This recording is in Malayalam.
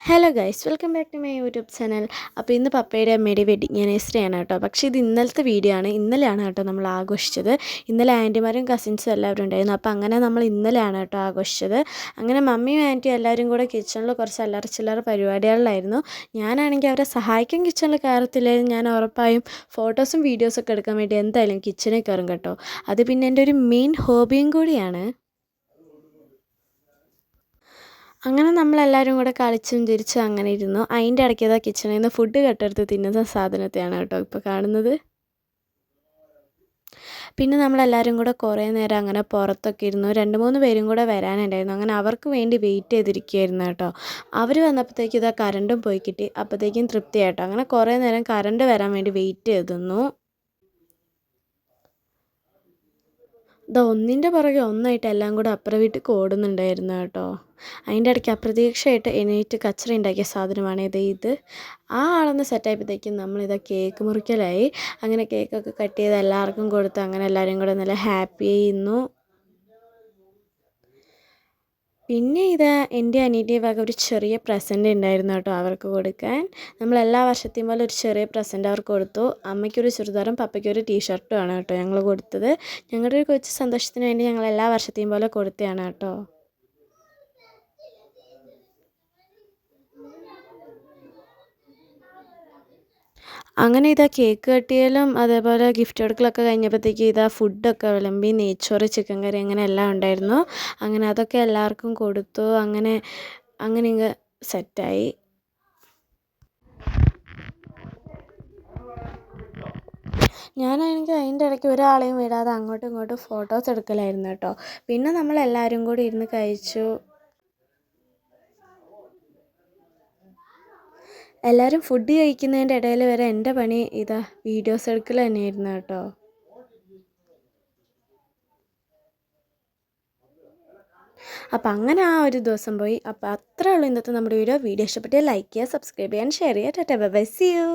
Hello guys, welcome back to my YouTube channel. അപ്പോൾ ഇന്ന് പപ്പയുടെ അമ്മയുടെ വെഡിങ് ആനിവേഴ്സറി ആണ് കേട്ടോ. പക്ഷേ ഇത് ഇന്നലത്തെ വീഡിയോ ആണ്. ഇന്നലെയാണ് കേട്ടോ നമ്മൾ ആഘോഷിച്ചത്. ഇന്നലെ ആൻറ്റിമാരും കസിൻസും എല്ലാവരും ഉണ്ടായിരുന്നു. അപ്പോൾ അങ്ങനെ നമ്മൾ ഇന്നലെയാണ് കേട്ടോ ആഘോഷിച്ചത്. അങ്ങനെ മമ്മിയും ആൻറ്റിയും എല്ലാവരും കൂടെ കിച്ചണിൽ കുറച്ച് അല്ലറ ചില്ലറ പരിപാടികളിലായിരുന്നു. ഞാനാണെങ്കിൽ അവരെ സഹായിക്കാൻ കിച്ചണിൽ കയറത്തില്ലായിരുന്നു. ഞാൻ ഉറപ്പായും ഫോട്ടോസും വീഡിയോസൊക്കെ എടുക്കാൻ വേണ്ടി എന്തായാലും കിച്ചണിൽ കയറും കേട്ടോ. അത് പിന്നെ എൻ്റെ ഒരു മെയിൻ ഹോബിയും കൂടിയാണ്. അങ്ങനെ നമ്മളെല്ലാവരും കൂടെ കളിച്ചും ചിരിച്ചും അങ്ങനെ ഇരുന്നു. അതിൻ്റെ ഇടയ്ക്ക് ഏതാ കിച്ചണിൽ നിന്ന് ഫുഡ് കട്ടെടുത്ത് തിന്നുന്ന സാധനത്തെയാണ് കേട്ടോ ഇപ്പോൾ കാണുന്നത്. പിന്നെ നമ്മളെല്ലാവരും കൂടെ കുറേ നേരം അങ്ങനെ പുറത്തൊക്കെ ഇരുന്നു. 2-3 പേരും കൂടെ വരാനുണ്ടായിരുന്നു. അങ്ങനെ അവർക്ക് വേണ്ടി വെയിറ്റ് ചെയ്തിരിക്കുകയായിരുന്നു കേട്ടോ. അവർ വന്നപ്പോഴത്തേക്കും ഇതാ കറണ്ടും പോയി കിട്ടി. അപ്പോഴത്തേക്കും തൃപ്തിയായിട്ടോ. അങ്ങനെ കുറേ നേരം കറണ്ട് വരാൻ വേണ്ടി വെയിറ്റ് ചെയ്തിരുന്നു. ഒന്നിൻ്റെ പുറകെ ഒന്നായിട്ട് എല്ലാം കൂടെ അപ്പുറം വീട്ടിൽ ഓടുന്നുണ്ടായിരുന്നു കേട്ടോ. അതിൻ്റെ ഇടയ്ക്ക് അപ്രതീക്ഷയായിട്ട് എണീറ്റ് കച്ചറ ഉണ്ടാക്കിയ സാധനമാണ് ഇത്. ആ ആളൊന്ന് സെറ്റായപ്പോഴത്തേക്കും നമ്മളിതാ കേക്ക് മുറിക്കലായി. അങ്ങനെ കേക്കൊക്കെ കട്ട് ചെയ്ത് എല്ലാവർക്കും കൊടുത്ത് അങ്ങനെ എല്ലാവരും കൂടെ നല്ല ഹാപ്പി ആയിരുന്നു. പിന്നെ എൻ്റെ അനിയൻ്റെ വക ഒരു ചെറിയ പ്രസൻറ്റ് ഉണ്ടായിരുന്നു കേട്ടോ അവർക്ക് കൊടുക്കാൻ. നമ്മൾ എല്ലാ വർഷത്തെയും പോലെ ഒരു ചെറിയ പ്രസൻറ്റ് അവർക്ക് കൊടുത്തു. അമ്മയ്ക്കൊരു ചുരിദാറും പപ്പയ്ക്കൊരു ടീഷർട്ടും ആണ് കേട്ടോ ഞങ്ങൾ കൊടുത്തത്. ഞങ്ങളുടെ ഒരു കൊച്ചു സന്തോഷത്തിന് വേണ്ടി ഞങ്ങൾ എല്ലാ വർഷത്തെയും പോലെ കൊടുത്തതാണ് കേട്ടോ. അങ്ങനെ കേക്ക് കട്ടിയലും അതേപോലെ ഗിഫ്റ്റ് കൊടുക്കലൊക്കെ കഴിഞ്ഞപ്പോഴത്തേക്ക് ഫുഡൊക്കെ വിളമ്പി. നെയ്ച്ചോറ്, ചിക്കൻ കറി അങ്ങനെ എല്ലാം ഉണ്ടായിരുന്നു. അങ്ങനെ അതൊക്കെ എല്ലാവർക്കും കൊടുത്തു. അങ്ങനെ ഇങ്ങ് സെറ്റായി. ഞാനാണെങ്കിൽ അതിൻ്റെ ഇടയ്ക്ക് ഒരാളെയും വിടാതെ അങ്ങോട്ടും ഇങ്ങോട്ടും ഫോട്ടോസ് എടുക്കലായിരുന്നു കേട്ടോ. പിന്നെ നമ്മളെല്ലാവരും കൂടി ഇരുന്ന് കഴിച്ചു. എല്ലാവരും ഫുഡ് കഴിക്കുന്നതിൻ്റെ ഇടയിൽ വരെ എൻ്റെ പണി വീഡിയോസ് എടുക്കൽ തന്നെയായിരുന്നു കേട്ടോ. അപ്പം അങ്ങനെ ആ ഒരു ദിവസം പോയി. അപ്പോൾ അത്രേ ഉള്ളൂ ഇന്നത്തെ നമ്മുടെ വീഡിയോ. ഇഷ്ടപ്പെട്ടാൽ ലൈക്ക് ചെയ്യുക, സബ്സ്ക്രൈബ് ചെയ്യാൻ, ഷെയർ ചെയ്യുക. Tata bye bye, see U.